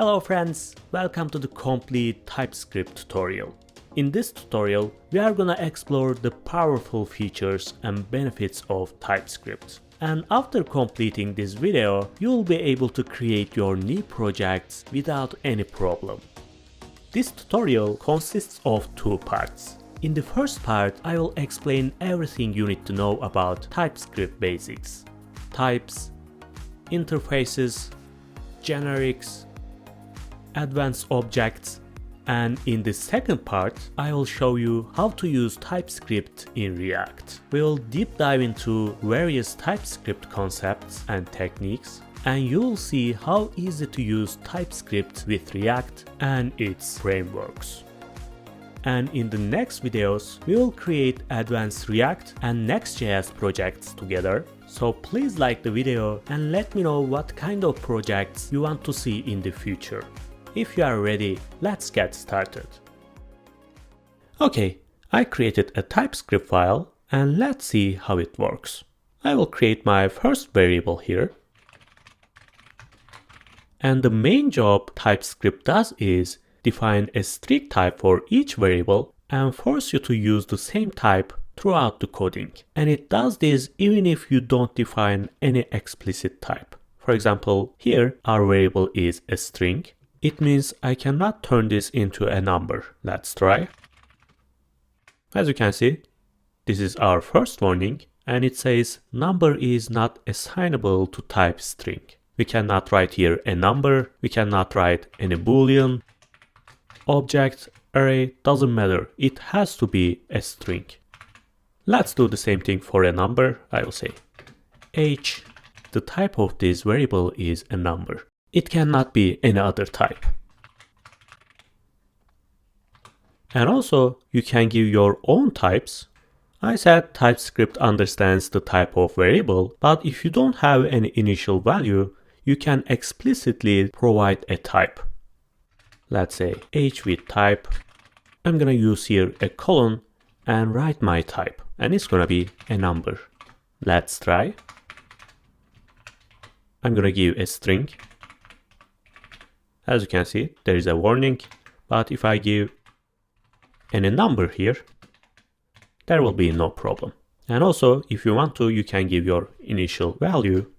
Hello friends, welcome to the complete TypeScript tutorial. In this tutorial, we are gonna explore the powerful features and benefits of TypeScript. And after completing this video, you'll be able to create your new projects without any problem. This tutorial consists of two parts. In the first part, I will explain everything you need to know about TypeScript basics, types, interfaces, generics, advanced objects, and in the second part, I will show you how to use TypeScript in React. We'll deep dive into various TypeScript concepts and techniques, and you'll see how easy to use TypeScript with React and its frameworks. And in the next videos, we will create advanced React and Next.js projects together. So please like the video and let me know what kind of projects you want to see in the future. If you are ready, let's get started. Okay, I created a TypeScript file and let's see how it works. I will create my first variable here. And the main job TypeScript does is define a strict type for each variable and force you to use the same type throughout the coding. And it does this even if you don't define any explicit type. For example, here our variable is a string. It means I cannot turn this into a number. Let's try. As you can see, this is our first warning and it says number is not assignable to type string. We cannot write here a number, we cannot write any boolean, object, array, doesn't matter. It has to be a string. Let's do the same thing for a number. I will say h, the type of this variable is a number. It cannot be any other type. And also, you can give your own types. I said TypeScript understands the type of variable, but if you don't have any initial value, you can explicitly provide a type. Let's say h with type. I'm gonna use here a colon and write my type, and it's gonna be a number. Let's try. I'm gonna give a string. As you can see, there is a warning, but if I give any number here, there will be no problem. And also, if you want to, you can give your initial value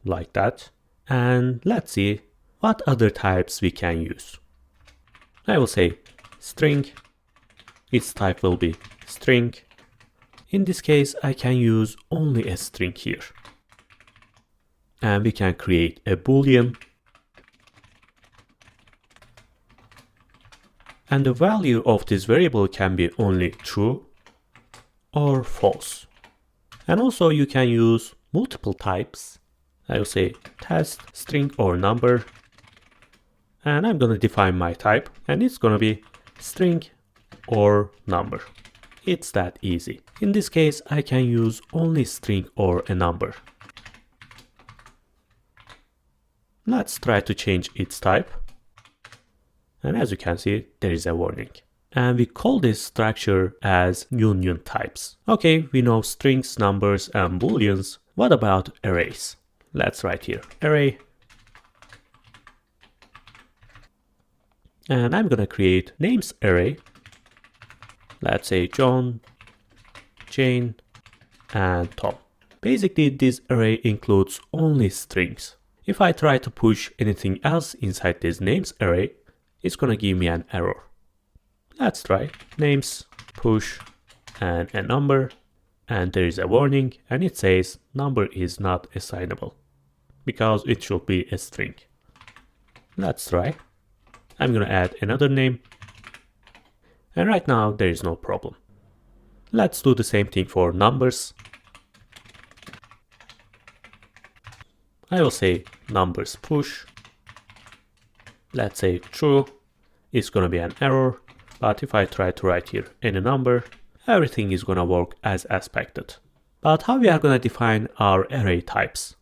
like that. And let's see what other types we can use. I will say string, its type will be string. In this case, I can use only a string here. And we can create a boolean. And the value of this variable can be only true or false. And also you can use multiple types. I will say test, string or number. And I'm going to define my type and it's going to be string or number. It's that easy. In this case, I can use only string or a number. Let's try to change its type. And as you can see, there is a warning. And we call this structure as union types. Okay, we know strings, numbers, and booleans. What about arrays? Let's write here array. And I'm gonna create names array. Let's say John, Jane, and Tom. Basically, this array includes only strings. If I try to push anything else inside this names array, it's gonna give me an error. Let's try names, push, and a number. And there is a warning and it says number is not assignable because it should be a string. Let's try. I'm gonna add another name. And right now there is no problem. Let's do the same thing for numbers. I will say numbers push. Let's say true, it's gonna be an error, but if I try to write here any number, everything is gonna work as expected. But how we are gonna define our array types?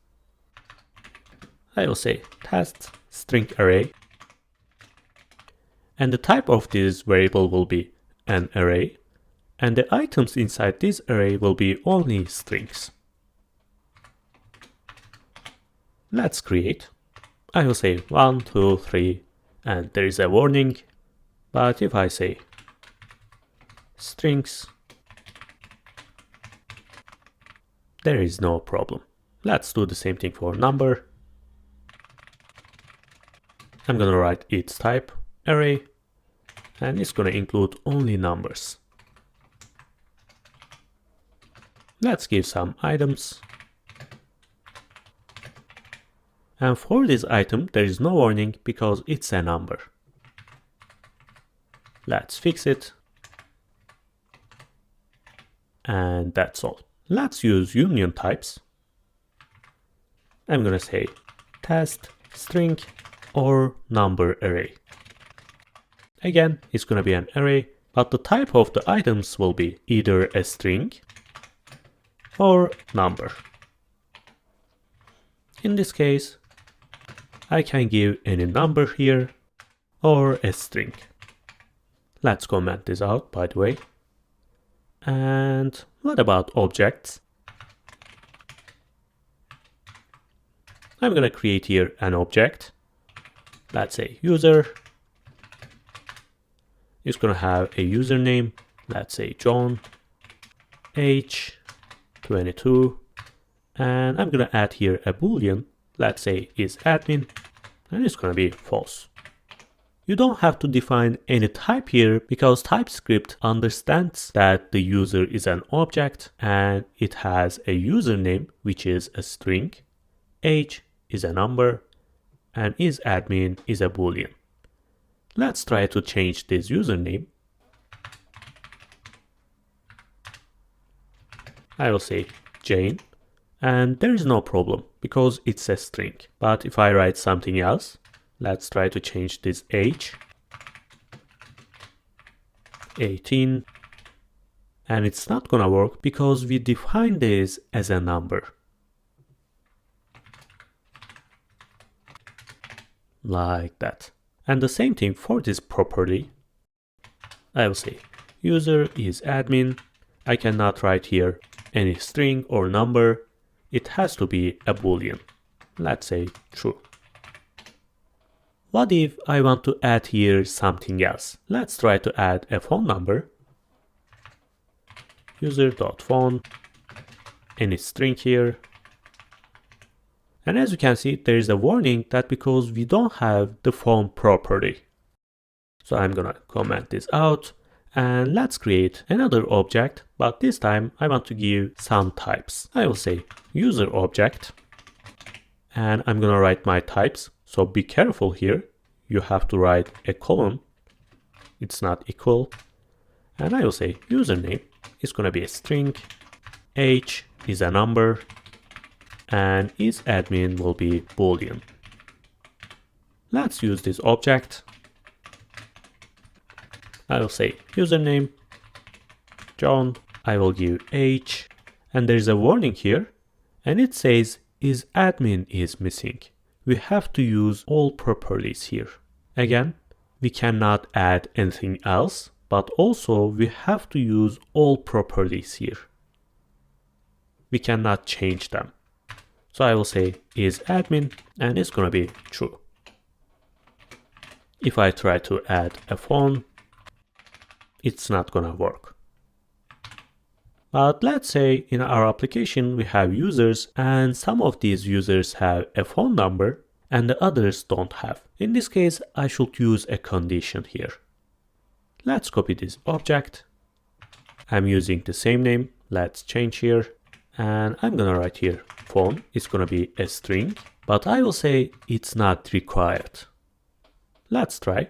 I will say test string array, and the type of this variable will be an array, and the items inside this array will be only strings. Let's create. I will say 1, 2, 3, and there is a warning. But if I say strings, there is no problem. Let's do the same thing for number. I'm gonna write its type array, and it's gonna include only numbers. Let's give some items. And for this item, there is no warning because it's a number. Let's fix it. And that's all. Let's use union types. I'm gonna say test string or number array. Again, it's gonna be an array, but the type of the items will be either a string or number. In this case, I can give any number here or a string. Let's comment this out, by the way. And what about objects? I'm gonna create here an object. Let's say user. It's gonna have a username. Let's say John, age 22, and I'm gonna add here a boolean. Let's say is admin, and it's gonna be false. You don't have to define any type here because TypeScript understands that the user is an object and it has a username, which is a string, age is a number, and is admin is a boolean. Let's try to change this username. I will say Jane, and there is no problem because it's a string. But if I write something else, let's try to change this age, 18, and it's not gonna work because we defined this as a number. Like that. And the same thing for this property. I will say user is admin. I cannot write here any string or number. It has to be a boolean. Let's say true. What if I want to add here something else? Let's try to add a phone number. User.phone, any string here. And as you can see, there is a warning that because we don't have the phone property. So I'm gonna comment this out and let's create another object, but this time I want to give some types. I will say user object, and I'm gonna write my types. So be careful here. You have to write a colon. It's not equal. And I will say username is gonna be a string, age is a number, and is admin will be boolean. Let's use this object. I will say username, John, I will give age, and there's a warning here, and it says is admin is missing. We have to use all properties here. Again, we cannot add anything else, but also we have to use all properties here. We cannot change them. So I will say is admin, and it's gonna be true. If I try to add a phone, it's not gonna work. But let's say in our application we have users, and some of these users have a phone number and the others don't have. In this case, I should use a condition here. Let's copy this object. I'm using the same name. Let's change here. And I'm gonna write here phone. It's gonna be a string, but I will say it's not required. Let's try.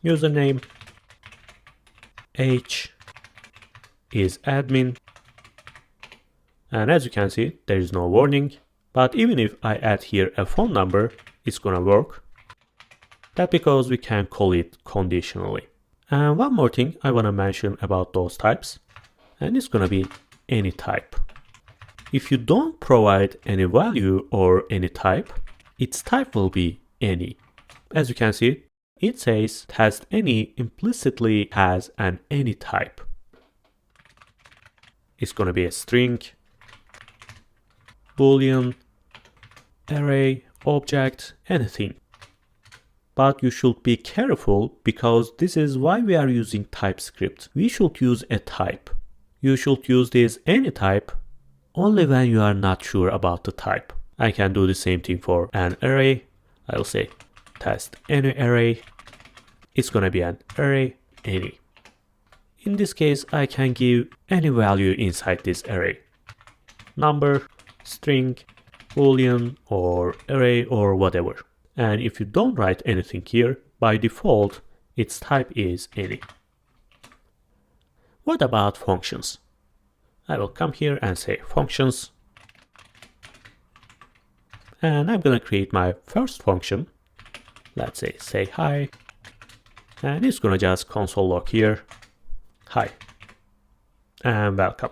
Username, age is admin. And as you can see, there is no warning. But even if I add here a phone number, it's gonna work. That's because we can call it conditionally. And one more thing I wanna mention about those types, and it's gonna be any type. If you don't provide any value or any type, its type will be any. As you can see, it says test any implicitly has an any type. It's gonna be a string, boolean, array, object, anything. But you should be careful because this is why we are using TypeScript. We should use a type. You should use this any type only when you are not sure about the type. I can do the same thing for an array. I'll say test any array. It's gonna be an array any. In this case, I can give any value inside this array. Number, string, boolean, or array, or whatever. And if you don't write anything here, by default, its type is any. What about functions? I will come here and say functions. And I'm gonna create my first function. Let's say hi. And it's gonna just console log here. Hi. And welcome.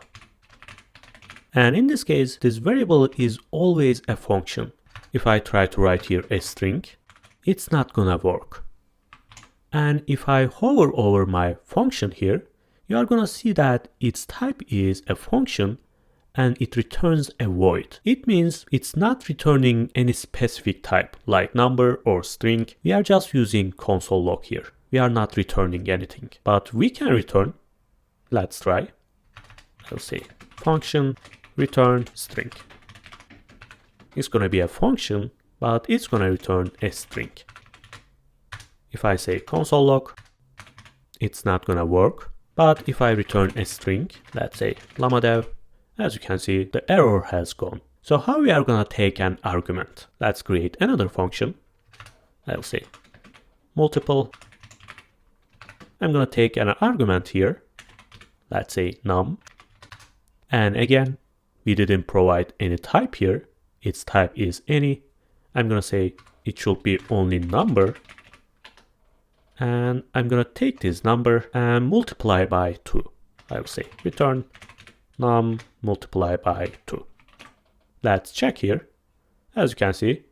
And in this case, this variable is always a function. If I try to write here a string, it's not gonna work. And if I hover over my function here, you are gonna see that its type is a function and it returns a void. It means it's not returning any specific type like number or string. We are just using console log here. We are not returning anything, but we can return. Let's try. I'll say function return string. It's going to be a function, but it's going to return a string. If I say console log, it's not going to work. But if I return a string, let's say Lama Dev, as you can see, the error has gone. So how we are going to take an argument? Let's create another function. I'll say multiple. I'm going to take an argument here. Let's say num. And again, we didn't provide any type here. Its type is any. I'm going to say it should be only number. And I'm going to take this number and multiply by 2. I will say return num multiply by 2. Let's check here. As you can see,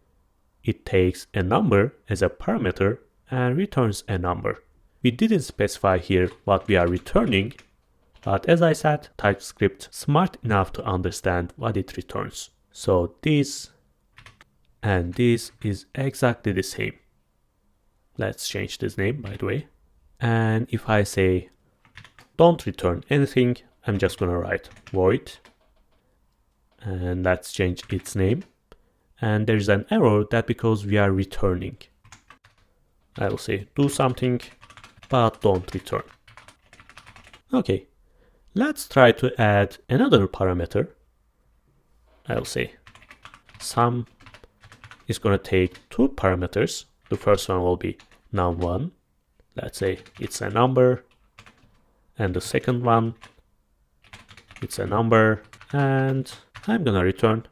it takes a number as a parameter and returns a number. We didn't specify here what we are returning, but as I said, TypeScript smart enough to understand what it returns. So this and this is exactly the same. Let's change this name, by the way. And if I say don't return anything, I'm just gonna write void. And let's change its name. And there's an error that because we are returning. I will say do something, but don't return. Okay, let's try to add another parameter. I'll say sum is going to take 2 parameters. The first one will be num1. Let's say it's a number. And the second one, it's a number. And I'm going to return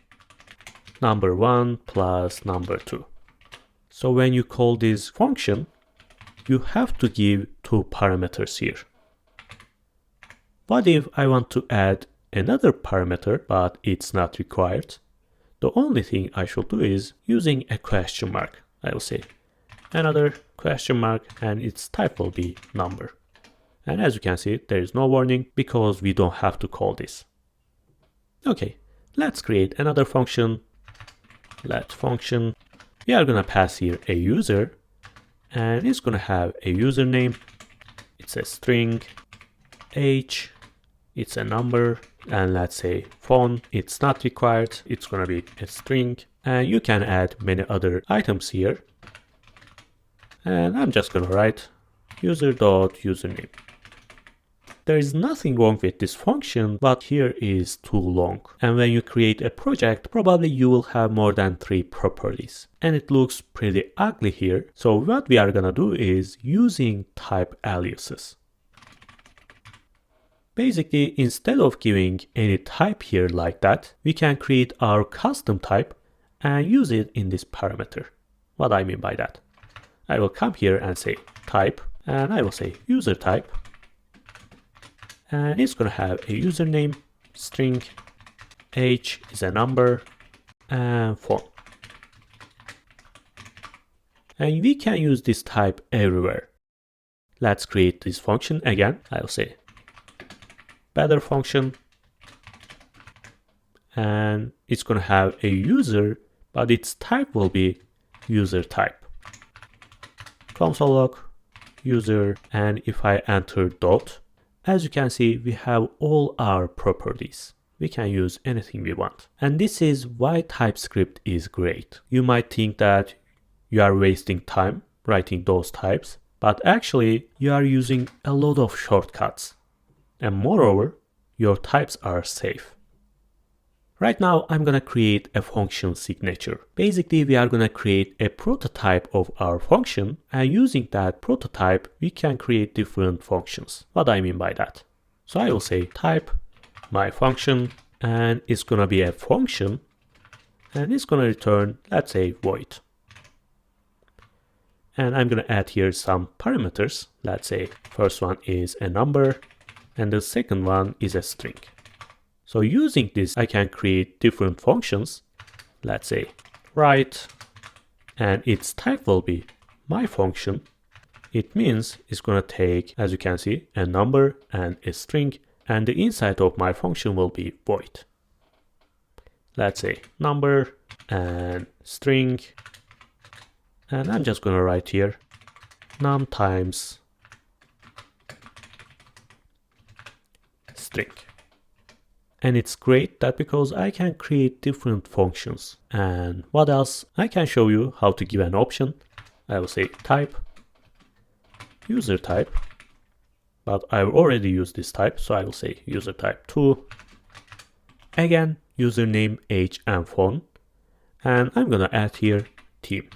number1 plus number2. So when you call this function, you have to give 2 parameters here. What if I want to add another parameter, but it's not required? The only thing I should do is using a question mark. I will say another question mark and its type will be number. And as you can see, there is no warning because we don't have to call this. Okay, let's create another function. Let function. We are going to pass here a user and it's going to have a username. It's a string, age, it's a number, and let's say phone. It's not required. It's going to be a string. And you can add many other items here. And I'm just going to write user.username. There is nothing wrong with this function, but here is too long. And when you create a project, probably you will have more than 3 properties. And it looks pretty ugly here. So what we are going to do is using type aliases. Basically, instead of giving any type here like that, we can create our custom type and use it in this parameter. What I mean by that? I will come here and say type, and I will say user type. And it's going to have a username, string, age is a number, and phone. And we can use this type everywhere. Let's create this function again. I'll say better function. And it's going to have a user, but its type will be user type. Console log, user, and if I enter dot, as you can see, we have all our properties. We can use anything we want. And this is why TypeScript is great. You might think that you are wasting time writing those types, but actually you are using a lot of shortcuts. And moreover, your types are safe. Right now, I'm gonna create a function signature. Basically, we are gonna create a prototype of our function, and using that prototype, we can create different functions. What I mean by that? So I will say type my function, and it's gonna be a function, and it's gonna return, let's say, void. And I'm gonna add here some parameters. Let's say first one is a number, and the second one is a string. So using this, I can create different functions. Let's say write, and its type will be my function. It means it's gonna take, as you can see, a number and a string, and the inside of my function will be void. Let's say number and string, and I'm just gonna write here num times string. And it's great that because I can create different functions. And what else? I can show you how to give an option. I will say type, user type, but I've already used this type, so I will say user type 2. Again, username, age, and phone. And I'm gonna add here theme.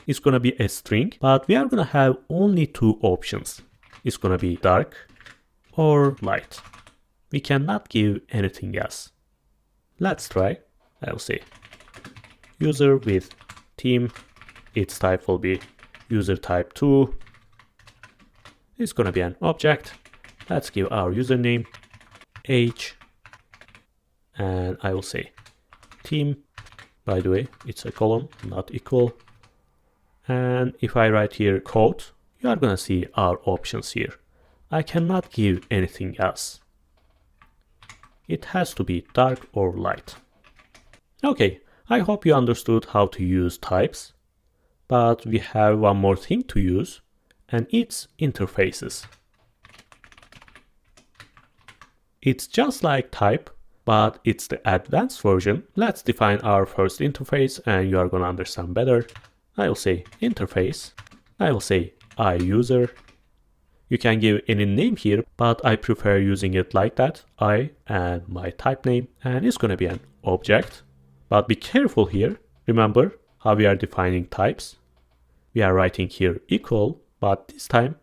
It's gonna be a string, but we are gonna have only two options. It's gonna be dark or light. We cannot give anything else. Let's try. I will say user with theme. Its type will be user type 2. It's gonna be an object. Let's give our username, age, and I will say theme. By the way, it's a column, not equal. And if I write here code, you are gonna see our options here. I cannot give anything else. It has to be dark or light. Okay, I hope you understood how to use types, but we have one more thing to use, and it's interfaces. It's just like type, but it's the advanced version. Let's define our first interface, and you are gonna understand better. I will say interface. I will say user. You can give any name here, but I prefer using it like that, I and my type name, and it's gonna be an object. But be careful here. Remember how we are defining types. We are writing here equal, but this time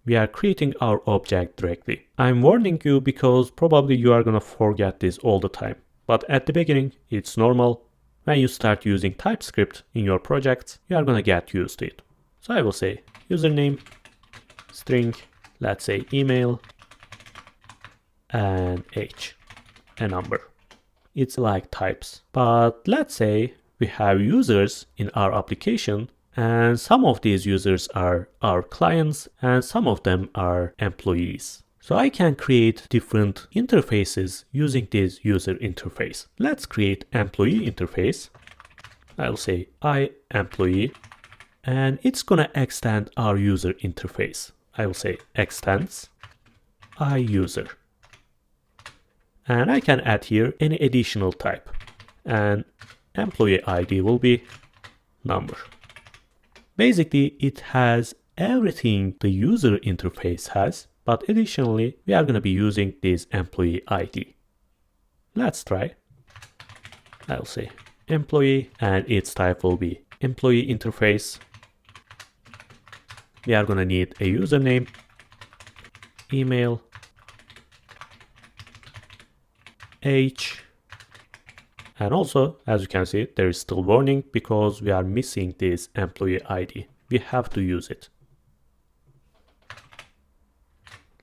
we are creating our object directly. I'm warning you because probably you are gonna forget this all the time. But at the beginning, it's normal. When you start using TypeScript in your projects, you are gonna get used to it. So I will say username, string, let's say email, and age, a number. It's like types. But let's say we have users in our application, and some of these users are our clients, and some of them are employees. So I can create different interfaces using this user interface. Let's create employee interface. I'll say employee, and it's gonna extend our user interface. I will say extends user. And I can add here any additional type. And employee ID will be number. Basically, it has everything the user interface has, but additionally, we are going to be using this employee ID. Let's try. I'll say employee, and its type will be employee interface. We are going to need a username, email, age, and also, as you can see, there is still warning because we are missing this employee ID. We have to use it.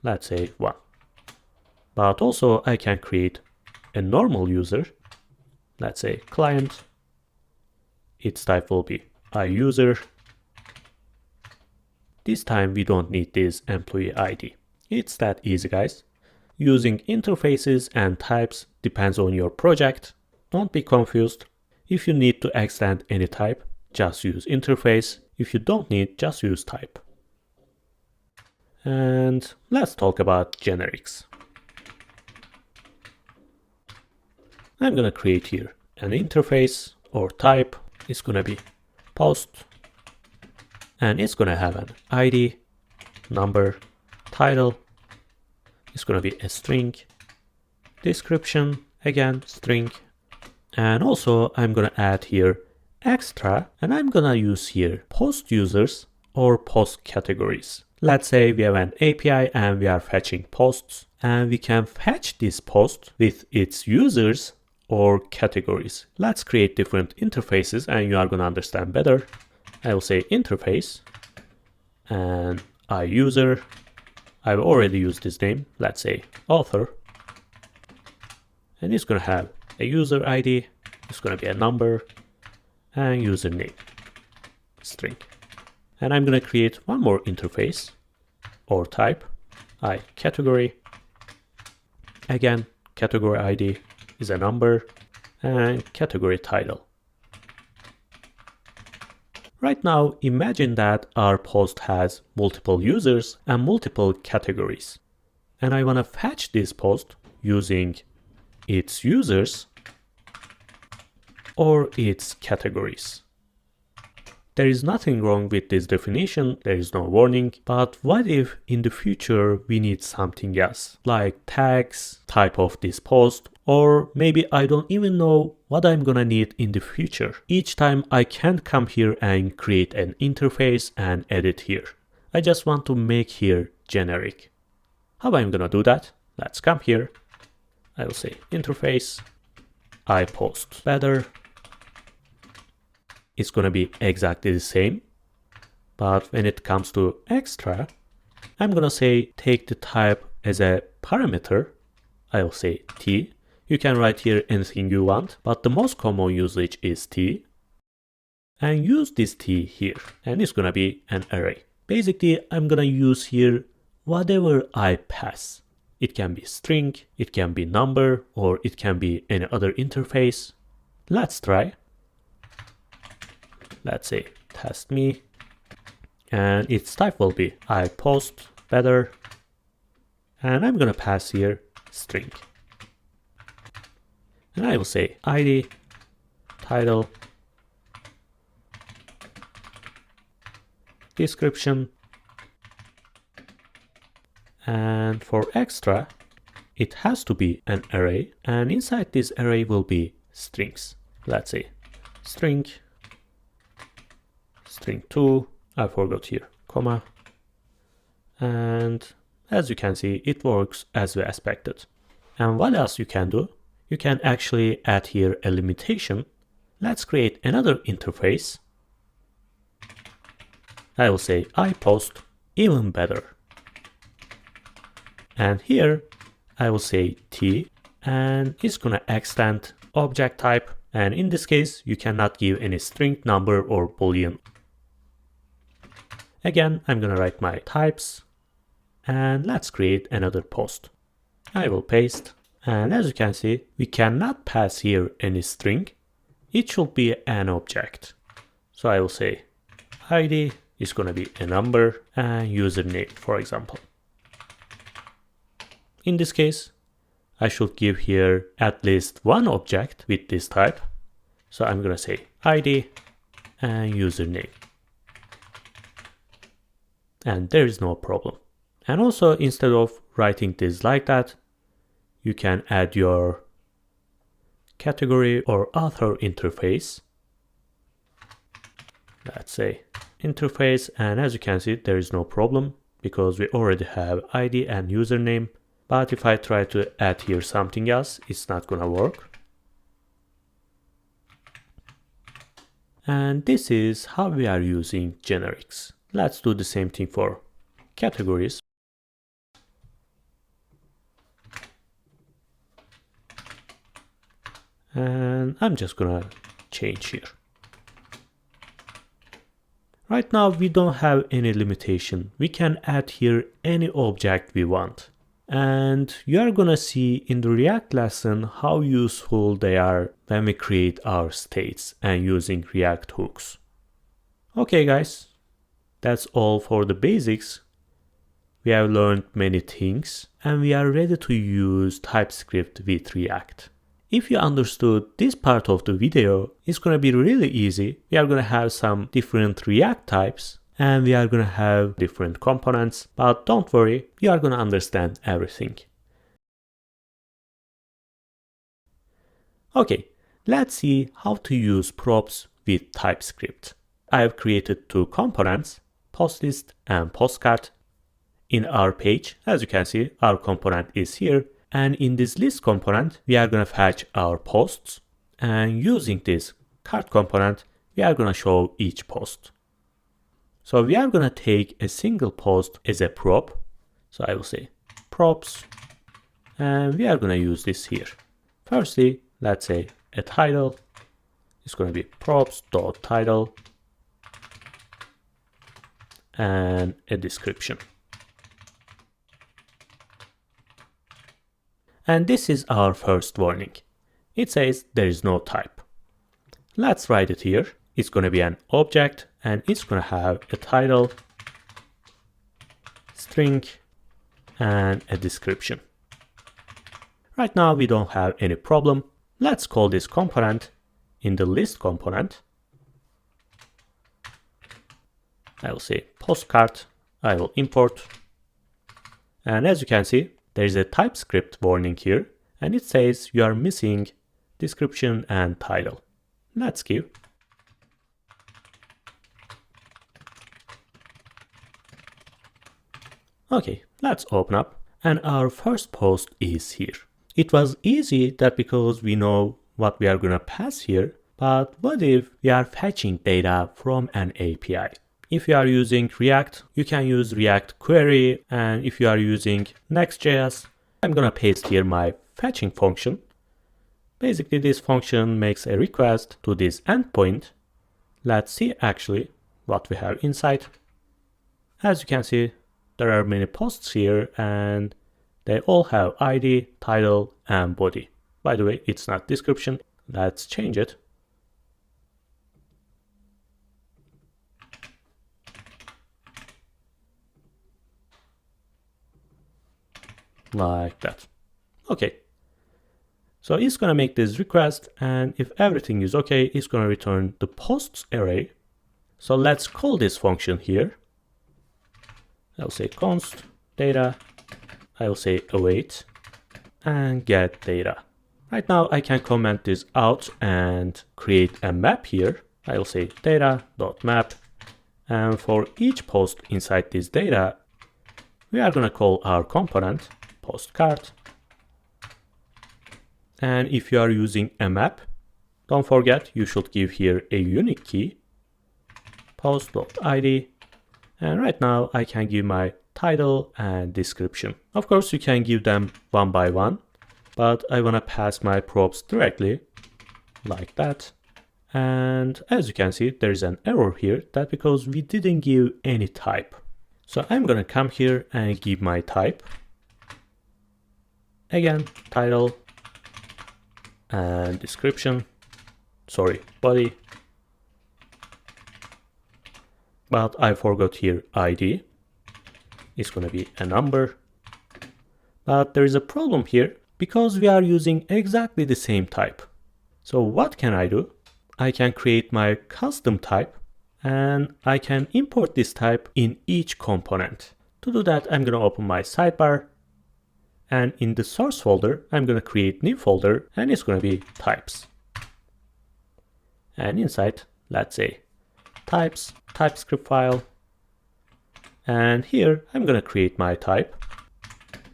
Let's say 1. But also I can create a normal user. Let's say client. Its type will be user. This time we don't need this employee ID. It's that easy, guys. Using interfaces and types depends on your project. Don't be confused. If you need to extend any type, just use interface. If you don't need, just use type. And let's talk about generics. I'm gonna create here an interface or type. It's gonna be post, and it's gonna have an ID, number, title. It's gonna be a string, description, again string, and also I'm gonna add here extra, and I'm gonna use here post users or post categories. Let's say we have an API and we are fetching posts, and we can fetch this post with its users or categories. Let's create different interfaces and you are gonna understand better. I will say interface and user. I've already used this name. Let's say author. And it's gonna have a user ID. It's gonna be a number and username, string. And I'm gonna create one more interface or type, category. Again, category ID is a number and category title. Right now, imagine that our post has multiple users and multiple categories. And I want to fetch this post using its users or its categories. There is nothing wrong with this definition, there is no warning, but what if in the future we need something else, like tags, type of this post, or maybe I don't even know what I'm gonna need in the future. Each time I can't come here and create an interface and edit here. I just want to make here generic. How I'm gonna do that? Let's come here. I will say interface, post better. It's gonna be exactly the same, but when it comes to extra, I'm gonna say take the type as a parameter. I'll say t. You can write here anything you want, but the most common usage is t. And use this t here, and it's gonna be an array. Basically, I'm gonna use here whatever I pass. It can be string, it can be number, or it can be any other interface. Let's try. Let's say test me, and its type will be post better, and I'm gonna pass here string, and I will say ID, title, description, and for extra it has to be an array, and inside this array will be strings. Let's say string 2, I forgot here, comma, and as you can see, it works as we expected. And what else you can do? You can actually add here a limitation. Let's create another interface. I will say post even better. And here I will say t, and it's gonna extend object type, and in this case you cannot give any string, number, or boolean. Again, I'm gonna write my types, and let's create another post. I will paste, and as you can see, we cannot pass here any string. It should be an object. So I will say ID is gonna be a number and username, for example. In this case, I should give here at least one object with this type. So I'm gonna say ID and username. And there is no problem. And also, instead of writing this like that, you can add your category or author interface. Let's say interface, and as you can see, there is no problem because we already have ID and username. But if I try to add here something else, it's not gonna work. And this is how we are using generics. Let's do the same thing for categories. And I'm just gonna change here. Right now we don't have any limitation. We can add here any object we want. and you are gonna see in the React lesson how useful they are when we create our states and using React hooks. Okay guys, that's all for the basics. We have learned many things and we are ready to use TypeScript with React. If you understood this part of the video, it's gonna be really easy. We are gonna have some different React types and we are gonna have different components, but don't worry, you are gonna understand everything. Okay, let's see how to use props with TypeScript. I have created two components, postList and postcard. In our page, as you can see, our component is here. And in this list component, we are going to fetch our posts. And using this card component, we are going to show each post. So we are going to take a single post as a prop. So I will say props. And we are going to use this here. Firstly, let's say a title. It's going to be props.title. And a description. And this is our first warning. It says there is no type. Let's write it here. It's going to be an object and it's going to have a title, string, and a description. Right now we don't have any problem. Let's call this component in the list component. I will say postcard. I will import. And as you can see, there is a TypeScript warning here, and it says you are missing description and title. Let's give. Okay, let's open up, and our first post is here. It was easy that because we know what we are gonna pass here, but what if we are fetching data from an API? If you are using React, you can use React query, and if you are using Next.js, I'm gonna paste here my fetching function. Basically, this function makes a request to this endpoint. Let's see actually what we have inside. As you can see, there are many posts here, and they all have ID, title, and body. By the way, it's not description. Let's change it. Like that. Okay. So it's going to make this request, and if everything is okay, it's going to return the posts array. So let's call this function here. I'll say const data. I will say await and get data. Right now I can comment this out and create a map here. I will say data.map, and for each post inside this data, we are going to call our component postcard. And if you are using a map, don't forget you should give here a unique key, post.id, and right now I can give my title and description. Of course you can give them one by one, but I want to pass my props directly like that. And as you can see, there is an error here, that because we didn't give any type. So I'm going to come here and give my type. Again, title and description, body, but I forgot here ID. It's going to be a number, but there is a problem here because we are using exactly the same type. So what can I do? I can create my custom type and I can import this type in each component. To do that, I'm going to open my sidebar. And in the source folder, I'm going to create new folder, and it's going to be types. And inside, let's say types, TypeScript file. And here, I'm going to create my type.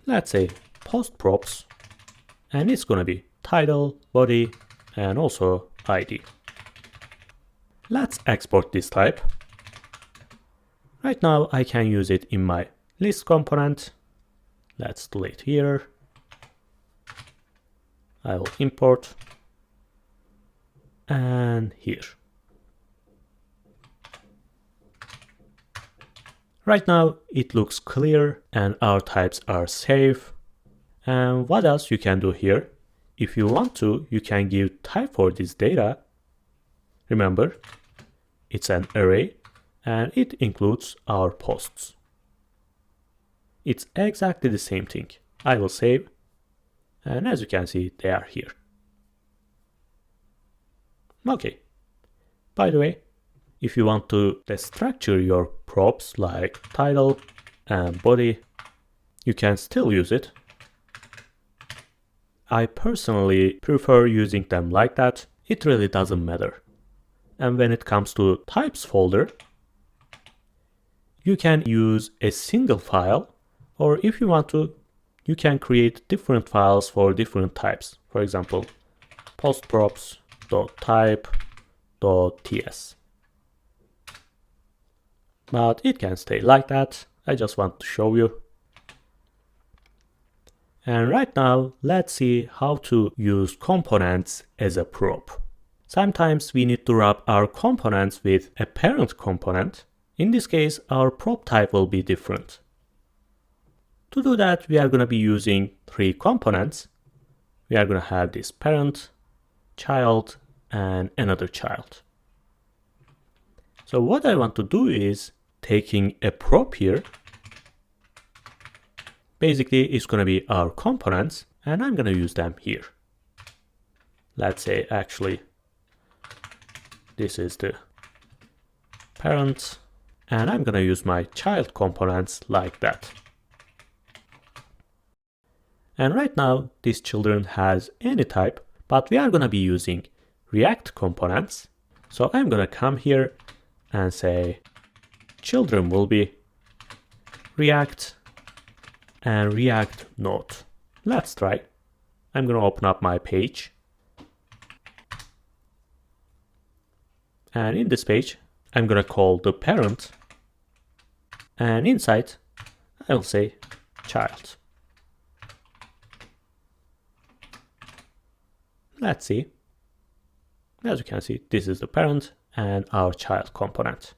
Let's say post props, and it's going to be title, body, and also ID. Let's export this type. Right now, I can use it in my list component. Let's delete here. I will import and here. Right now it looks clear and our types are safe. And what else you can do here? If you want to, you can give type for this data. Remember, it's an array and it includes our posts. It's exactly the same thing. I will save, and as you can see, they are here. Okay. By the way, if you want to destructure your props like title and body, you can still use it. I personally prefer using them like that. It really doesn't matter. And when it comes to types folder, you can use a single file, or if you want to, you can create different files for different types. For example, postprops.type.ts. But it can stay like that. I just want to show you. And right now, let's see how to use components as a prop. Sometimes we need to wrap our components with a parent component. In this case, our prop type will be different. To do that, we are going to be using 3 components. We are going to have this parent, child, and another child. So what I want to do is taking a prop here. Basically, it's going to be our components, and I'm going to use them here. Let's say, actually, this is the parent, and I'm going to use my child components like that. And right now, this children has any type, but we are going to be using React components. So I'm going to come here and say, children will be React and React node. Let's try. I'm going to open up my page. And in this page, I'm going to call the parent. And inside, I will say child. Let's see. As you can see, this is the parent and our child component.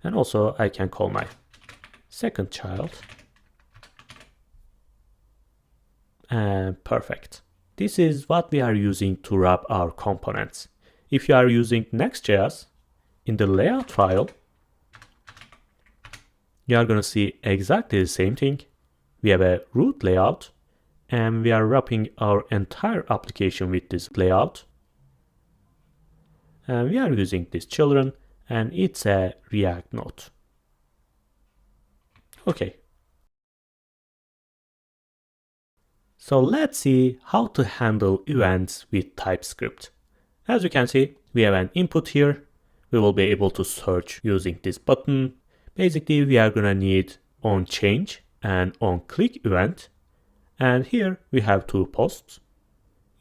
And also I can call my second child. And perfect. This is what we are using to wrap our components. If you are using Next.js, in the layout file, you are going to see exactly the same thing. We have a root layout, and we are wrapping our entire application with this layout. And we are using this children, and it's a React node. Okay. So let's see how to handle events with TypeScript. As you can see, we have an input here. We will be able to search using this button. Basically, we are going to need onChange and onClick event. And here we have 2 posts.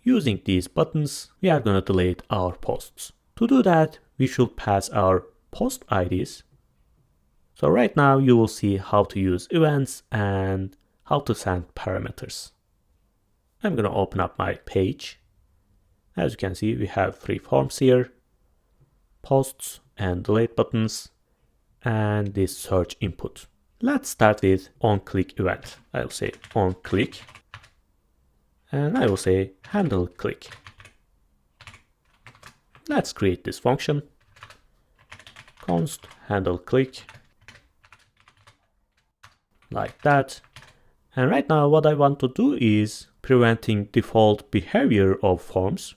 Using these buttons, we are going to delete our posts. To do that, we should pass our post IDs. So right now you will see how to use events and how to send parameters. I'm going to open up my page. As you can see, we have 3 forms here, posts and delete buttons, and this search input. Let's start with onClick event. I will say onClick, and I will say handle click. Let's create this function, const handle click, like that. And right now what I want to do is preventing default behavior of forms,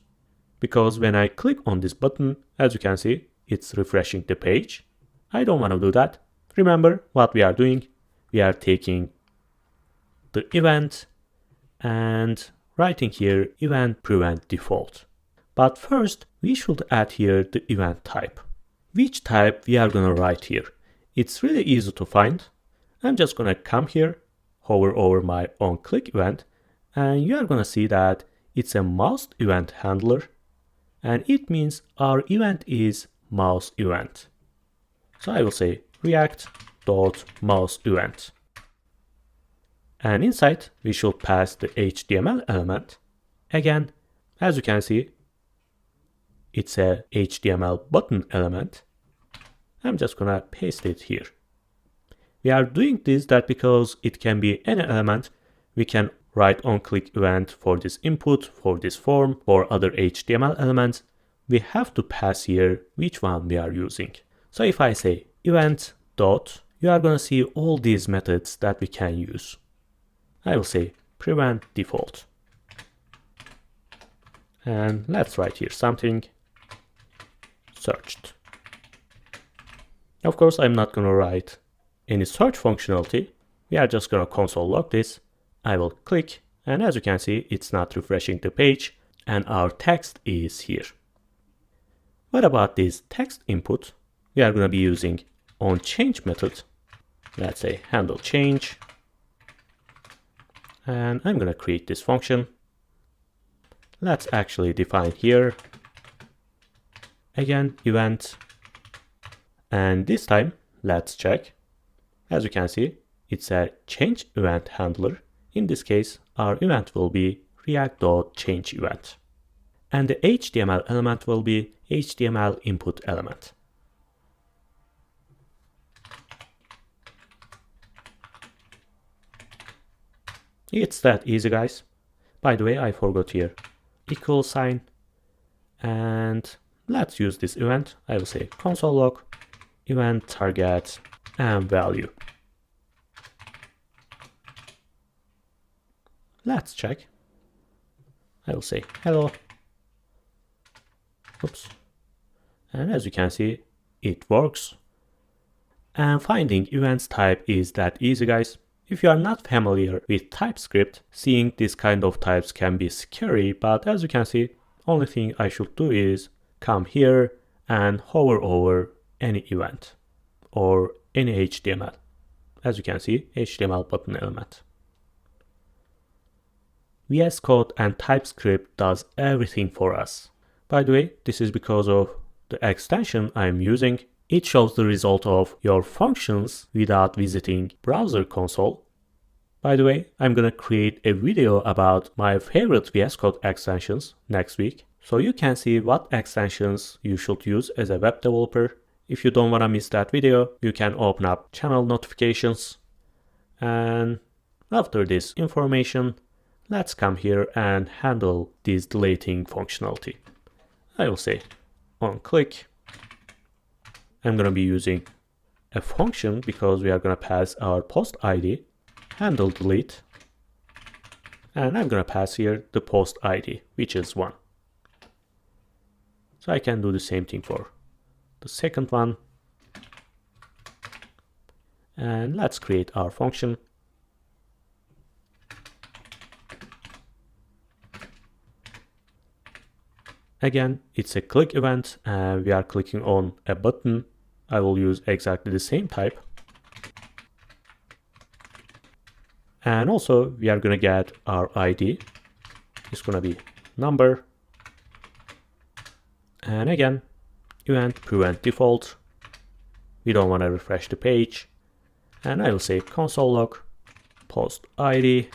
because when I click on this button, as you can see, it's refreshing the page. I don't want to do that. Remember what we are doing. We are taking the event and writing here event prevent default. But first, we should add here the event type. Which type we are going to write here? It's really easy to find. I'm just going to come here, hover over my onClick event, and you are going to see that it's a mouse event handler, and it means our event is mouse event. So I will say react.mouse event. And inside, we should pass the HTML element. Again, as you can see, it's a HTML button element. I'm just gonna paste it here. We are doing this because it can be any element. We can right on click event for this input, for this form, for other HTML elements, we have to pass here which one we are using. So if I say event dot, you are going to see all these methods that we can use. I will say prevent default. And let's write here something searched. Of course, I'm not going to write any search functionality. We are just going to console log this. I will click, and as you can see, it's not refreshing the page, and our text is here. What about this text input? We are going to be using onChange method. Let's say handle change. And I'm going to create this function. Let's actually define here. Again, event. And this time, let's check. As you can see, it's a change event handler. In this case, our event will be React.changeEvent. And the HTML element will be HTML input element. It's that easy, guys. By the way, I forgot here equal sign. And let's use this event. I will say console log event target and value. Let's check. I will say hello. Oops. And as you can see, it works. And finding events type is that easy, guys. If you are not familiar with TypeScript, seeing this kind of types can be scary, but as you can see, only thing I should do is come here and hover over any event or any HTML. As you can see, HTML button element. VS Code and TypeScript does everything for us. By the way, this is because of the extension I'm using. It shows the result of your functions without visiting browser console. By the way, I'm gonna create a video about my favorite VS Code extensions next week. So you can see what extensions you should use as a web developer. If you don't wanna miss that video, you can open up channel notifications. And after this information, let's come here and handle this deleting functionality. I will say on click. I'm going to be using a function because we are going to pass our post ID, handle delete, and I'm going to pass here the post ID, which is 1. So I can do the same thing for the second one. And let's create our function. Again, it's a click event and we are clicking on a button. I will use exactly the same type. And also we are going to get our ID. It's going to be number. And again, event prevent default. We don't want to refresh the page. And I will say console log post ID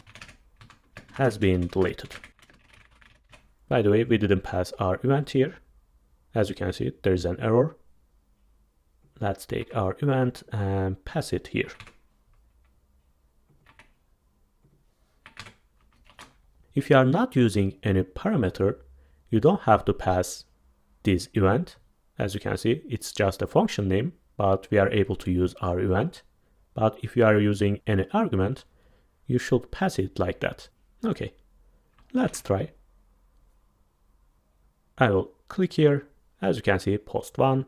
has been deleted. By the way, we didn't pass our event here. As you can see, there's an error. Let's take our event and pass it here. If you are not using any parameter, you don't have to pass this event. As you can see, it's just a function name, but we are able to use our event. But if you are using any argument, you should pass it like that. Okay, let's try. I will click here. As you can see, post 1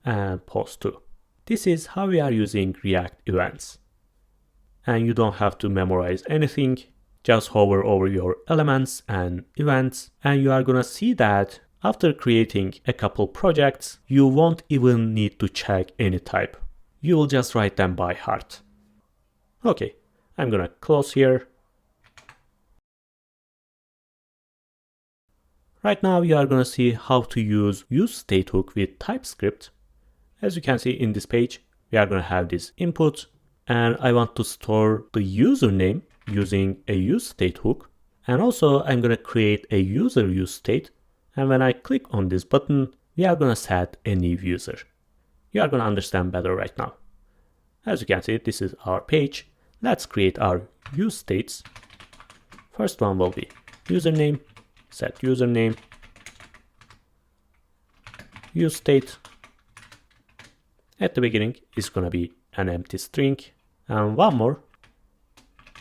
and post 2. This is how we are using React events. And you don't have to memorize anything. Just hover over your elements and events, and you are gonna see that after creating a couple projects, you won't even need to check any type. You will just write them by heart. Okay, I'm gonna close here. Right now you are going to see how to use useState hook with TypeScript. As you can see in this page, we are going to have this input, and I want to store the username using a useState hook. And also I'm going to create a user useState, and when I click on this button, we are going to set a new user. You are going to understand better right now. As you can see, this is our page. Let's create our useStates. First one will be username, set username, useState. At the beginning, it's gonna be an empty string, and one more,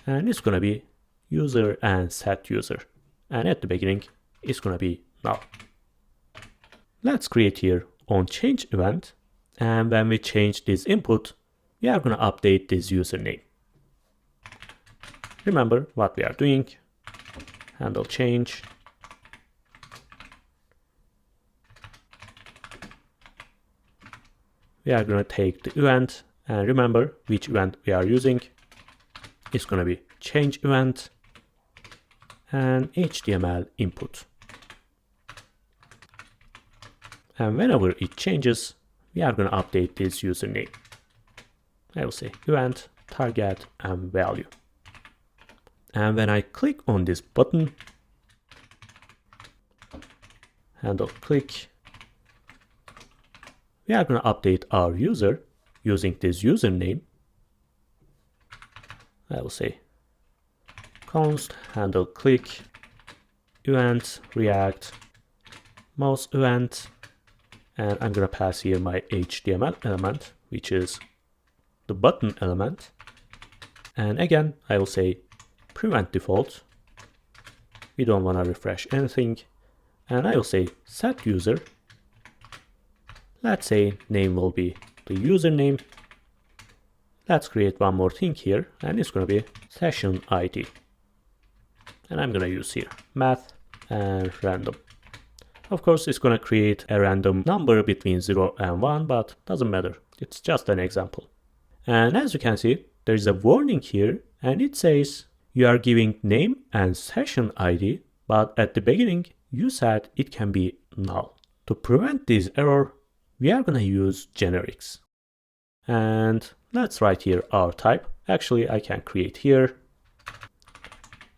and it's gonna be user and set user. And at the beginning, it's gonna be null. Let's create here onChange event, and when we change this input, we are gonna update this username. Remember what we are doing. Handle change. We are going to take the event, and remember which event we are using. It's going to be change event and HTML input. And whenever it changes, we are going to update this username. I will say event, target, and value. And when I click on this button, handle click, we are going to update our user using this username. I will say const handle click event react mouse event, and I'm going to pass here my HTML element, which is the button element. And again, I will say prevent default. We don't want to refresh anything. And I will say set user. Let's say name will be the username. Let's create one more thing here, and it's going to be session ID. And I'm going to use here math and random. Of course, it's going to create a random number between 0 and 1, but doesn't matter. It's just an example. And as you can see, there is a warning here, and it says you are giving name and session ID, but at the beginning, you said it can be null. To prevent this error, we are going to use generics. And let's write here our type. Actually, I can create here.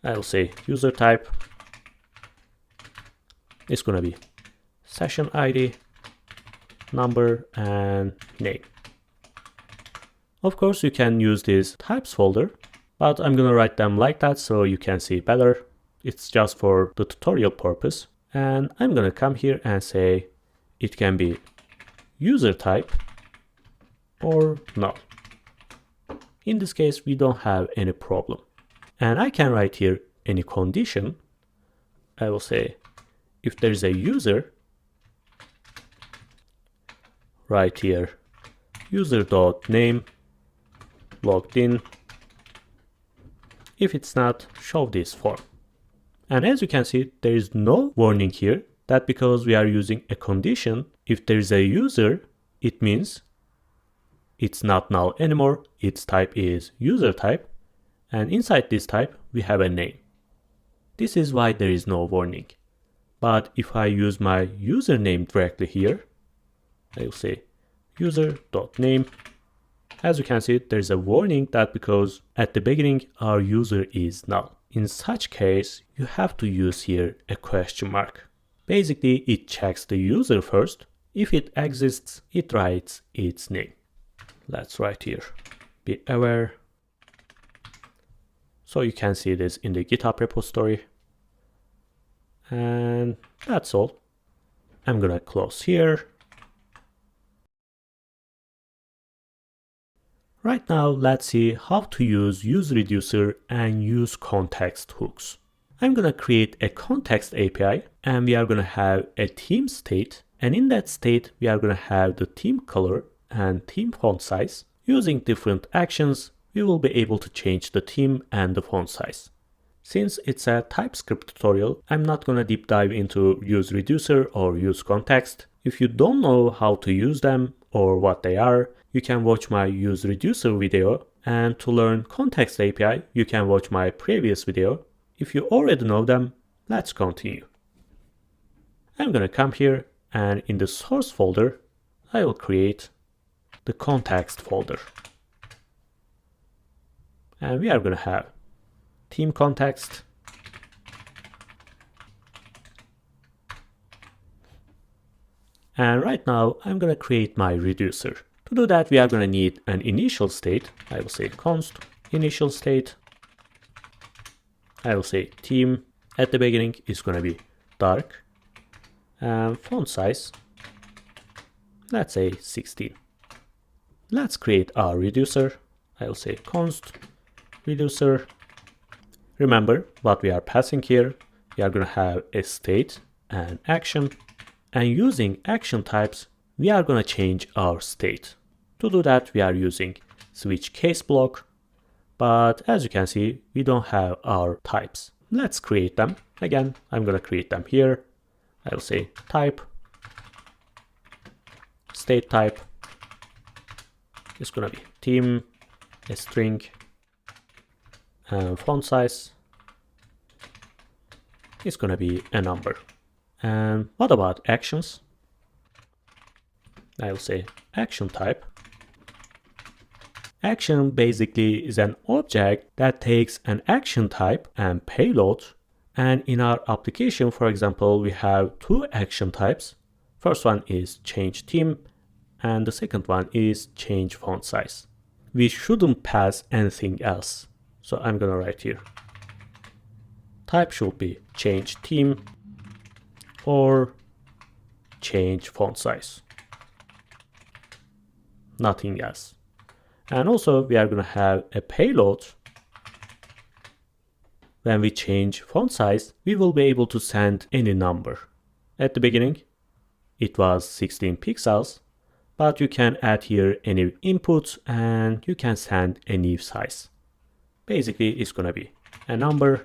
I will say user type. It's going to be session ID, number, and name. Of course, you can use this types folder, but I'm going to write them like that so you can see better. It's just for the tutorial purpose. And I'm going to come here and say it can be user type or null. In this case, we don't have any problem. And I can write here any condition. I will say if there is a user, write here user.name logged in. If it's not, show this form. And as you can see, there is no warning here. That because we are using a condition, if there is a user, it means it's not null anymore. Its type is user type. And inside this type, we have a name. This is why there is no warning. But if I use my username directly here, I will say user.name. As you can see, there's a warning that because at the beginning, our user is null. In such case, you have to use here a question mark. Basically, it checks the user first. If it exists, it writes its name. Let's write here, be aware. So you can see this in the GitHub repository. And that's all. I'm gonna close here. Right now, let's see how to use useReducer and use context hooks. I'm gonna create a context API, and we are gonna have a theme state. And in that state, we are gonna have the theme color and theme font size. Using different actions, we will be able to change the theme and the font size. Since it's a TypeScript tutorial, I'm not gonna deep dive into useReducer or use context. If you don't know how to use them or what they are, you can watch my useReducer video, and to learn context API, you can watch my previous video. If you already know them, let's continue. I'm gonna come here, and in the source folder, I will create the context folder. And we are gonna have theme context, and right now I'm gonna create my reducer. To do that, we are gonna need an initial state. I will say const initial state, I will say theme at the beginning is going to be dark, and font size, let's say 16. Let's create our reducer. I will say const reducer. Remember what we are passing here. We are going to have a state and action, and using action types, we are going to change our state. To do that, we are using switch case block, but as you can see, we don't have our types. Let's create them. Again, I'm going to create them here. I will say type, state type is going to be theme, a string, and font size is going to be a number. And what about actions? I will say action type. Action basically is an object that takes an action type and payload. And in our application, for example, we have two action types. First one is change theme, and the second one is change font size. We shouldn't pass anything else. So I'm going to write here. Type should be change theme or change font size. Nothing else. And also we are going to have a payload. When we change font size, we will be able to send any number. At the beginning, it was 16 pixels, but you can add here any input and you can send a new size. Basically, it's going to be a number.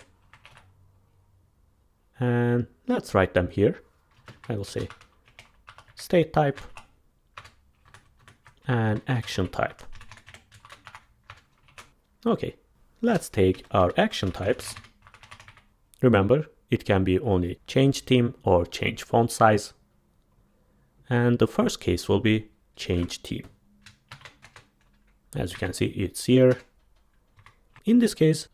And let's write them here. I will say state type and action type. Okay, let's take our action types. Remember, it can be only change theme or change font size. And the first case will be change theme. As you can see, it's here. In this case,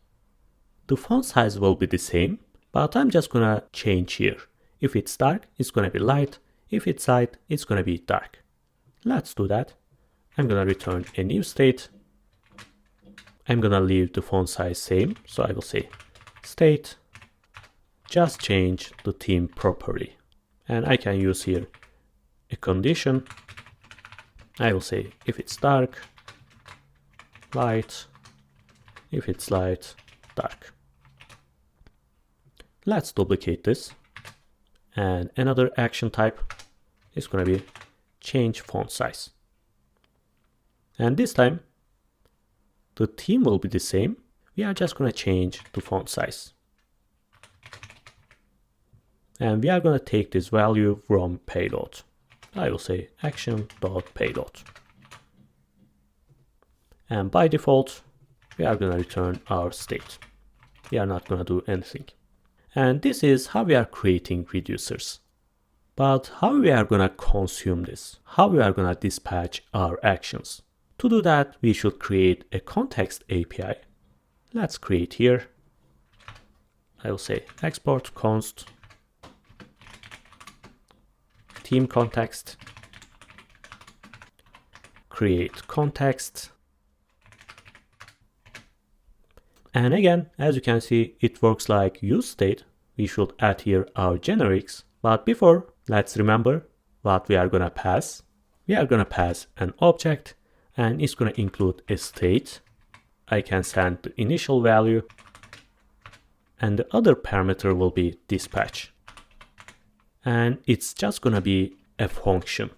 the font size will be the same, but I'm just gonna change here. If it's dark, it's gonna be light. If it's light, it's gonna be dark. Let's do that. I'm gonna return a new state. I'm gonna leave the font size same. So I will say state, just change the theme property. And I can use here a condition. I will say if it's dark, light, if it's light, dark. Let's duplicate this. And another action type is going to be change font size. And this time, the theme will be the same. We are just going to change the font size. And we are going to take this value from payload. I will say action.payload. And by default, we are going to return our state. We are not going to do anything. And this is how we are creating reducers. But how we are going to consume this? How we are going to dispatch our actions? To do that, we should create a context API. Let's create here. I will say export const theme context, create context. And again, as you can see, it works like useState. We should add here our generics. But before, let's remember what we are going to pass. We are going to pass an object, and it's going to include a state. I can send the initial value, and the other parameter will be dispatch. And it's just going to be a function.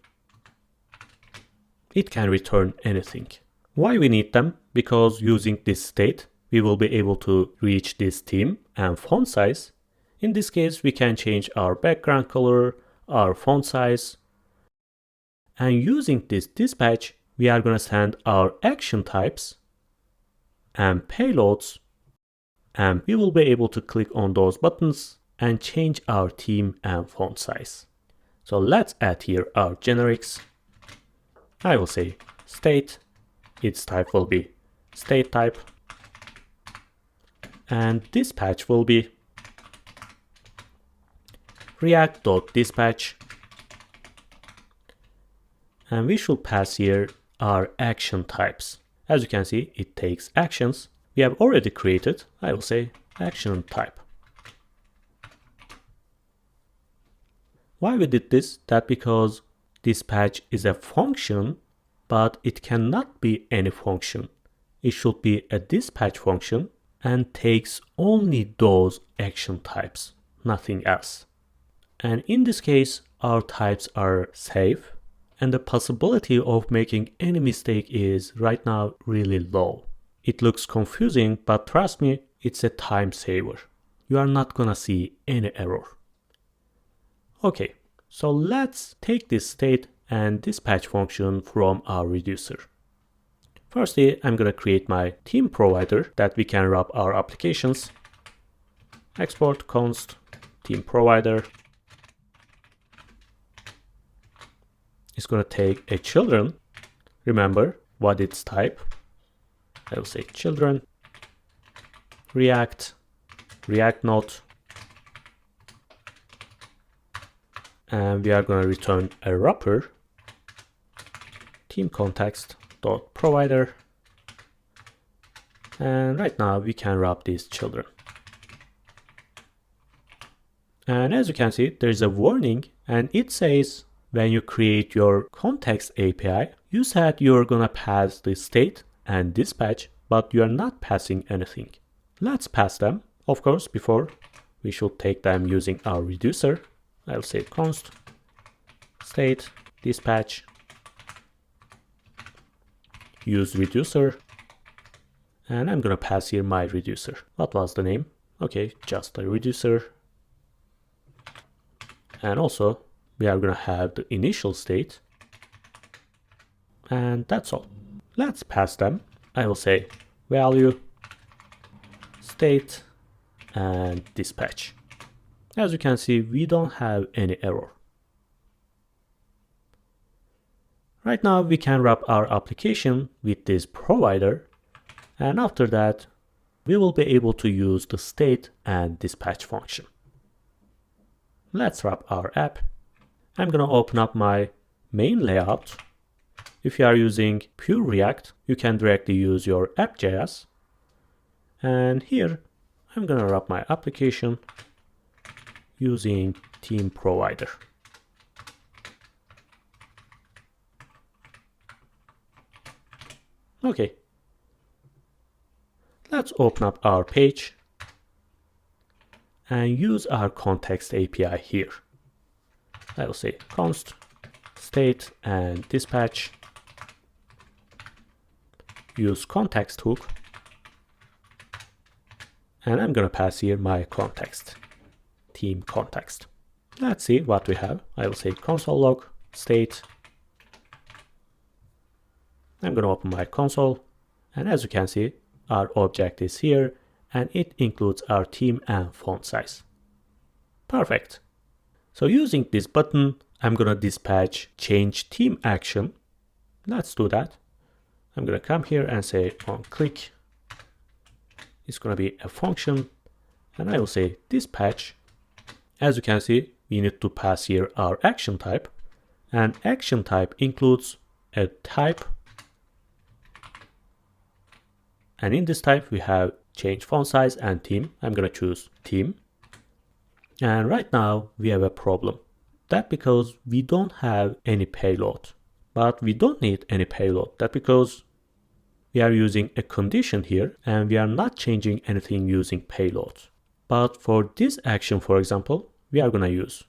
It can return anything. Why we need them? Because using this state, we will be able to reach this theme and font size. In this case, we can change our background color, our font size. And using this dispatch, we are going to send our action types and payloads. And we will be able to click on those buttons and change our theme and font size. So let's add here our generics. I will say state. Its type will be state type. And dispatch will be react.dispatch. And we should pass here our action types. As you can see, it takes actions. We have already created, I will say, action type. Why we did this? That because dispatch is a function, but it cannot be any function. It should be a dispatch function and takes only those action types, nothing else. And in this case, our types are safe, and the possibility of making any mistake is right now really low. It looks confusing, but trust me, it's a time saver. You are not gonna see any error. Okay, so let's take this state and dispatch function from our reducer. Firstly, I'm gonna create my theme provider that we can wrap our applications. Export const theme provider. It's gonna take a children. Remember what its type. I will say children, React Node, and we are going to return a wrapper, theme context dot provider, and right now we can wrap these children. And as you can see, there is a warning, and it says when you create your context API, you said you're going to pass the state and dispatch, but you are not passing anything. Let's pass them. Of course, before we should take them using our reducer. I'll say const state dispatch useReducer, and I'm gonna pass here my reducer. What was the name? Okay, just a reducer. And also we are gonna have the initial state, and that's all. Let's pass them. I will say value, state, and dispatch. As you can see, we don't have any error. Right now, we can wrap our application with this provider, and after that, we will be able to use the state and dispatch function. Let's wrap our app. I'm gonna open up my main layout. If you are using pure React, you can directly use your app.js. And here, I'm gonna wrap my application using theme provider. Okay. Let's open up our page and use our context API here. I will say const state and dispatch. Use context hook, and I'm gonna pass here my context, theme context. Let's see what we have. I will say console log state. I'm gonna open my console, and as you can see, our object is here, and it includes our theme and font size. Perfect. So using this button, I'm gonna dispatch change theme action. Let's do that. I'm gonna come here and say on click. It's gonna be a function, and I will say dispatch. As you can see, we need to pass here our action type, and action type includes a type, and in this type we have change font size and theme. I'm gonna choose theme, and right now we have a problem. That's because we don't have any payload. But we don't need any payload. That's because we are using a condition here and we are not changing anything using payload. But for this action, for example, we are gonna use.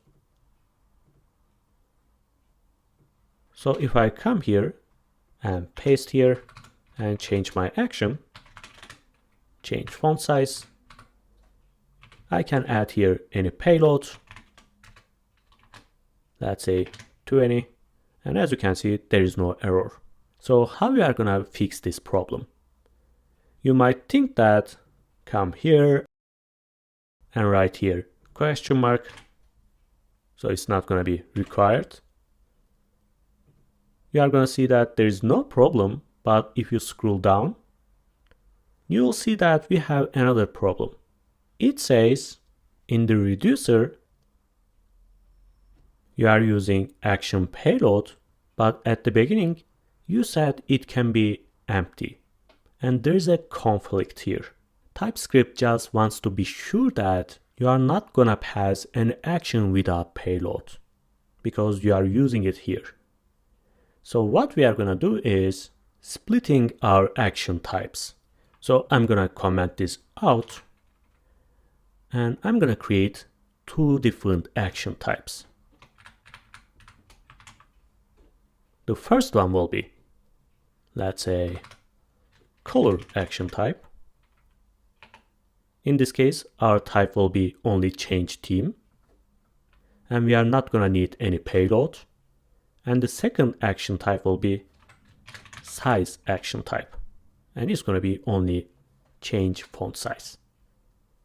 So if I come here and paste here and change my action, change font size, I can add here any payload. Let's say 20. And as you can see, there is no error. So how we are gonna fix this problem? You might think that come here and write here question mark. So it's not gonna be required. You are gonna see that there is no problem, but if you scroll down, you will see that we have another problem. It says in the reducer, you are using action payload, but at the beginning, you said it can be empty. And there's a conflict here. TypeScript just wants to be sure that you are not gonna pass an action without payload because you are using it here. So what we are gonna do is splitting our action types. So I'm gonna comment this out and I'm gonna create two different action types. The first one will be, let's say, color action type. In this case, our type will be only change theme, and we are not gonna need any payload. And the second action type will be size action type, and it's gonna be only change font size.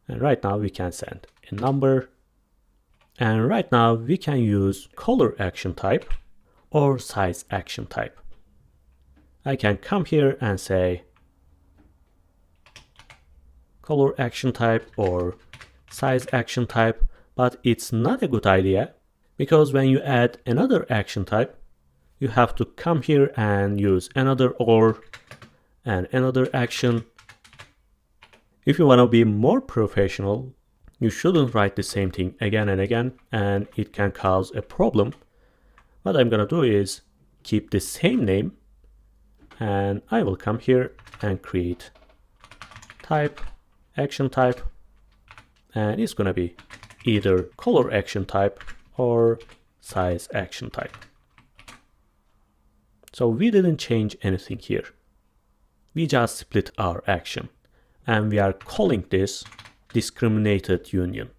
And right now we can send a number, and right now we can use color action type or size action type. I can come here and say color action type or size action type, but it's not a good idea because when you add another action type, you have to come here and use another or and another action. If you want to be more professional, you shouldn't write the same thing again and again, and it can cause a problem. What I'm gonna do is keep the same name, and I will come here and create type, action type, and it's gonna be either color action type or size action type. So we didn't change anything here. We just split our action, and we are calling this discriminated union.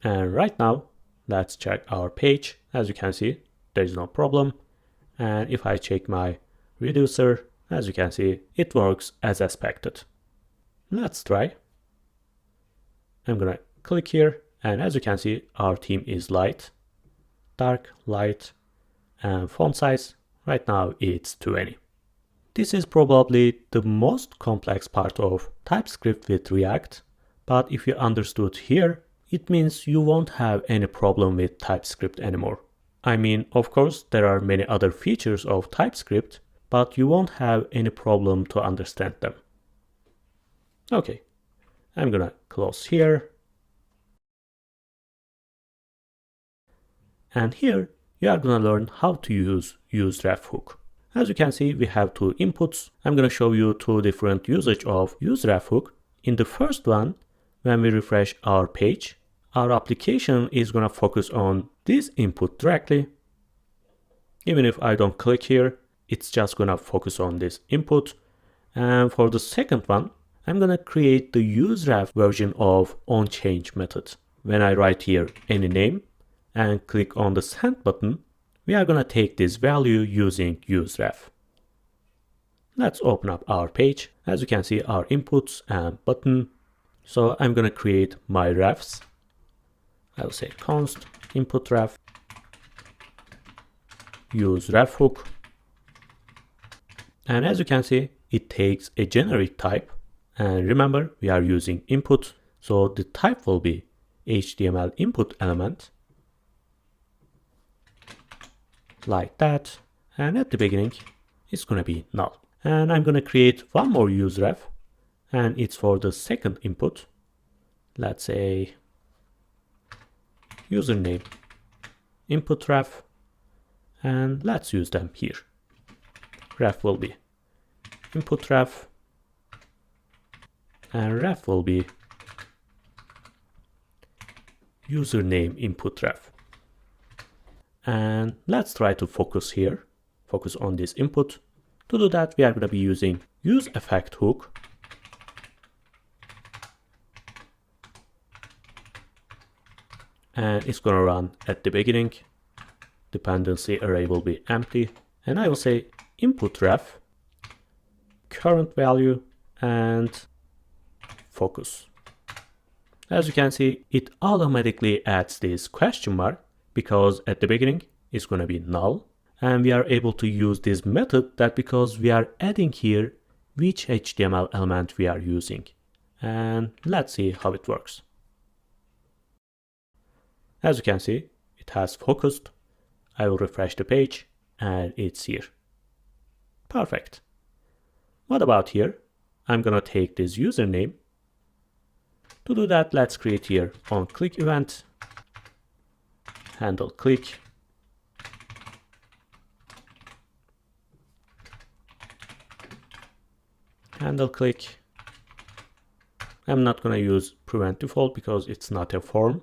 And right now, let's check our page. As you can see, there is no problem. And if I check my reducer, as you can see, it works as expected. Let's try. I'm gonna click here, and as you can see, our theme is light, dark, light, and font size, right now it's 20. This is probably the most complex part of TypeScript with React, but if you understood here, it means you won't have any problem with TypeScript anymore. I mean, of course, there are many other features of TypeScript, but you won't have any problem to understand them. Okay, I'm gonna close here. And here, you are gonna learn how to use useRef hook. As you can see, we have two inputs. I'm gonna show you two different usage of useRef hook. In the first one, when we refresh our page, our application is gonna focus on this input directly. Even if I don't click here, it's just gonna focus on this input. And for the second one, I'm gonna create the useRef version of onChange method. When I write here any name and click on the send button, we are gonna take this value using useRef. Let's open up our page. As you can see, our inputs and button. So I'm gonna create my refs. I'll say const input ref useRef hook. And as you can see, it takes a generic type. And remember, we are using input, so the type will be HTML input element, like that. And at the beginning, it's gonna be null. And I'm gonna create one more useRef, and it's for the second input. Let's say username input ref, and let's use them here. Ref will be input ref, and ref will be username input ref. And let's try to focus here, focus on this input. To do that, we are going to be using useEffect hook. And it's going to run at the beginning. Dependency array will be empty. And I will say input ref, current value, and focus. As you can see, it automatically adds this question mark because at the beginning it's going to be null. And we are able to use this method that because we are adding here which HTML element we are using. And let's see how it works. As you can see, it has focused. I will refresh the page and it's here. Perfect. What about here? I'm gonna take this username. To do that, let's create here onClick event, handle click, handle click. I'm not gonna use prevent default because it's not a form.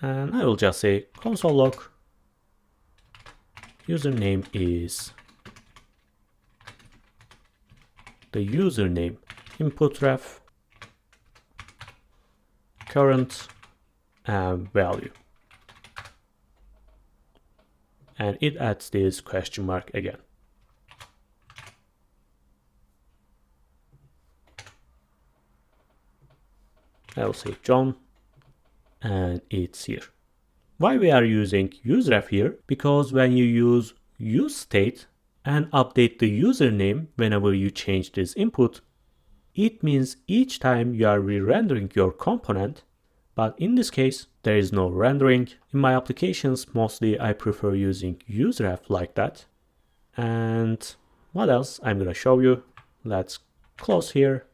And I will just say console log username is the username input ref current and value. And it adds this question mark again. I will say John, and it's here. Why we are using useRef here? Because when you use useState and update the username whenever you change this input, it means each time you are re-rendering your component, but in this case, there is no rendering. In my applications, mostly I prefer using useRef like that. And what else? I'm gonna show you. Let's close here.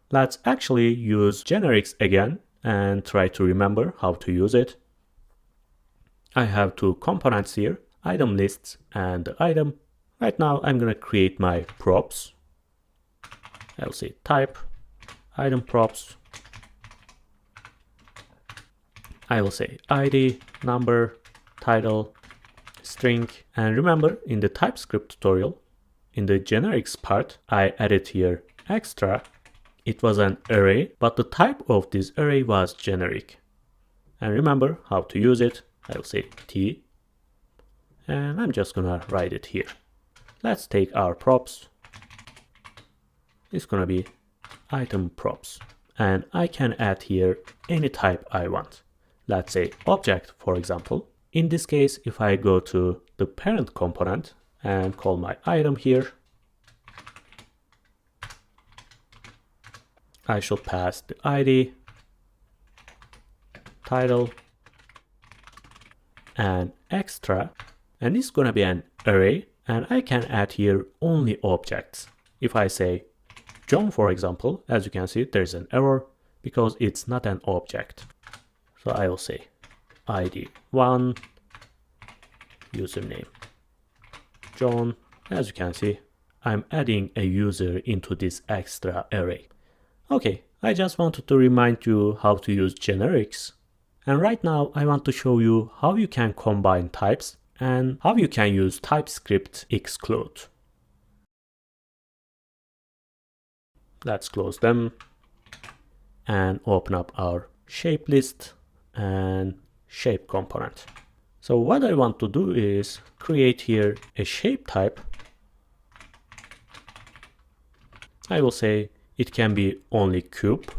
Let's actually use Generics again and try to remember how to use it. I have two components here, item lists and item. Right now I'm gonna create my props. I'll say type, item props. I will say ID, number, title, string. And remember, in the TypeScript tutorial, in the generics part, I added here extra. It was an array, but the type of this array was generic. And remember how to use it. I will say T, and I'm just gonna write it here. Let's take our props. It's gonna be item props, and I can add here any type I want. Let's say object, for example. In this case, if I go to the parent component and call my item here, I should pass the ID, title, and extra, and it's gonna be an array, and I can add here only objects. If I say John, for example, as you can see, there's an error because it's not an object. So I will say ID1, username John. As you can see, I'm adding a user into this extra array. Okay, I just wanted to remind you how to use generics. And right now I want to show you how you can combine types and how you can use TypeScript Exclude. Let's close them and open up our shape list and shape component. So what I want to do is create here a shape type. I will say it can be only cube,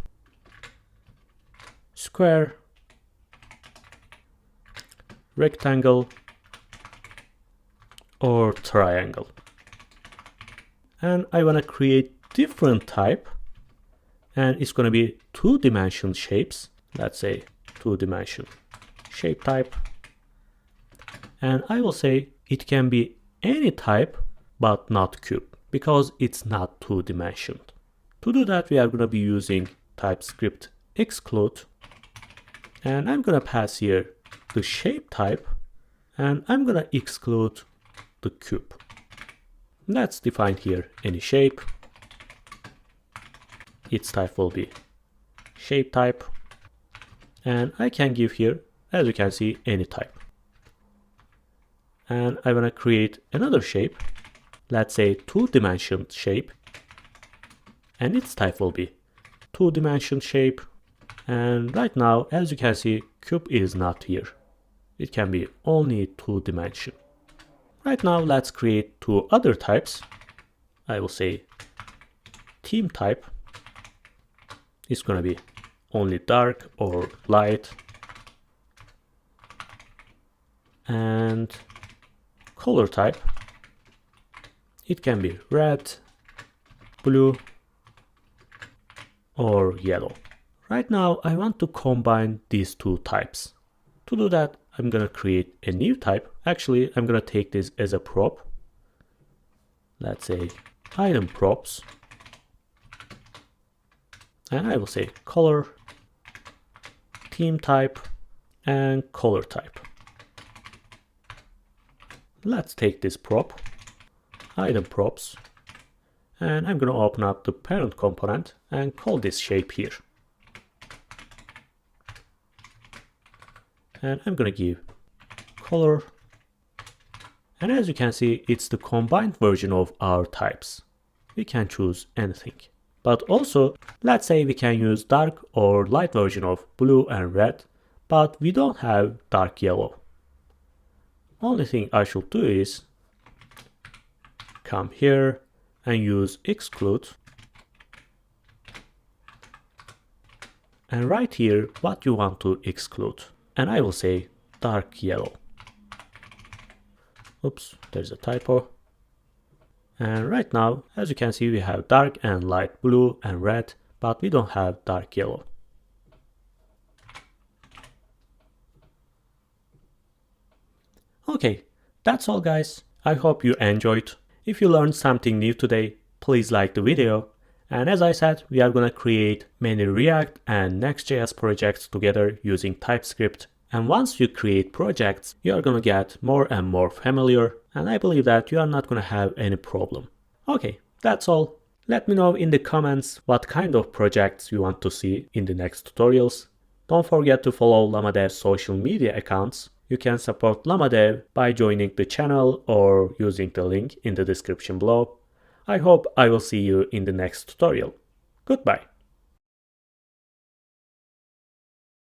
square, rectangle, or triangle. And I want to create different type, and it's going to be two-dimension shapes. Let's say two-dimension shape type. And I will say it can be any type, but not cube, because it's not two-dimensioned. To do that, we are going to be using TypeScript Exclude, and I'm going to pass here the shape type, and I'm going to exclude the cube. Let's define here any shape. Its type will be shape type, and I can give here, as you can see, any type. And I want to create another shape, let's say two-dimension shape, and its type will be two-dimension shape. And right now, as you can see, cube is not here. It can be only two-dimension. Right now, let's create two other types. I will say theme type. It's going to be only dark or light. And color type. It can be red, blue, or yellow. Right now, I want to combine these two types. To do that, I'm going to create a new type. Actually, I'm going to take this as a prop. let's say item props, and I will say color, theme type, and color type. Let's take this prop, item props, and I'm going to open up the parent component and call this shape here. And I'm going to give color, and as you can see, it's the combined version of our types. We can choose anything. But also, let's say we can use dark or light version of blue and red, but we don't have dark yellow. Only thing I should do is come here and use Exclude, and write here what you want to exclude. And I will say dark yellow. Oops, there's a typo. And right now, as you can see, we have dark and light blue and red, but we don't have dark yellow. Okay, that's all guys. I hope you enjoyed. If you learned something new today, please like the video. And as I said, we are gonna create many React and Next.js projects together using TypeScript. And once you create projects, you are gonna get more and more familiar, and I believe that you are not gonna have any problem. Okay, that's all. Let me know in the comments what kind of projects you want to see in the next tutorials. Don't forget to follow Lama Dev's social media accounts. You can support Lama Dev by joining the channel or using the link in the description below. I hope I will see you in the next tutorial. Goodbye.